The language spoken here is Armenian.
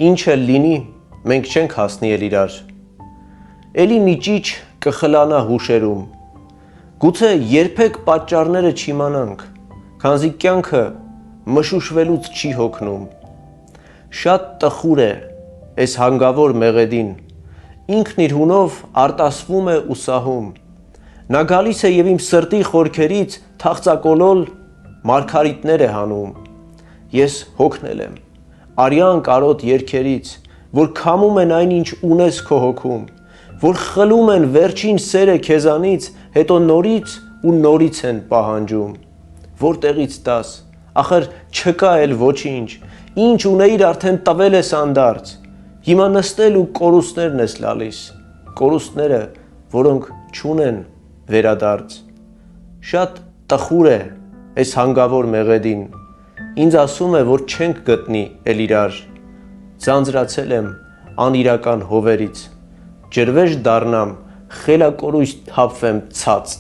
Ինչը լինի, մենք չենք հասնի էլ իրար։ Էլի մի ճիչ կխլանա հուշերում։ Գուցե երբեք պատճառները չիմանանք, քանզի կյանքը մշուշվելուց չի հոգնում։ Շատ տխուր է այս հանգավոր մեղեդին, ինքն իր հունով արտասվում է ու սահում։ Նա գալիս է և իմ սրտի խորքերից թախծակոլոլ մարգարիտներ է հանում։ Ես հոգնել եմ արյան կարոտ երգերից, որ քամում են այն, ինչ ունես քո հոգում, որ խլում են վերջին սերը քեզանից, հետո նորից ու նորից են պահանջում։ Որտեղից տաս, ախր չկա էլ ոչինչ, ինչ ունեիր արդեն տվել ես անդարձ, հիմա նստել ու կորուստներն ես լալիս, կորուստները, որոնք չունեն վերադարձ։ Շատ տխուր է այս հանգավոր մեղեդին, ինձ ասում է, որ չենք գտնի էլ իրար, ձանձրացել եմ անիրական հովերից, ջրվեժ դառնամ, խելակորույս թափվեմ ցած։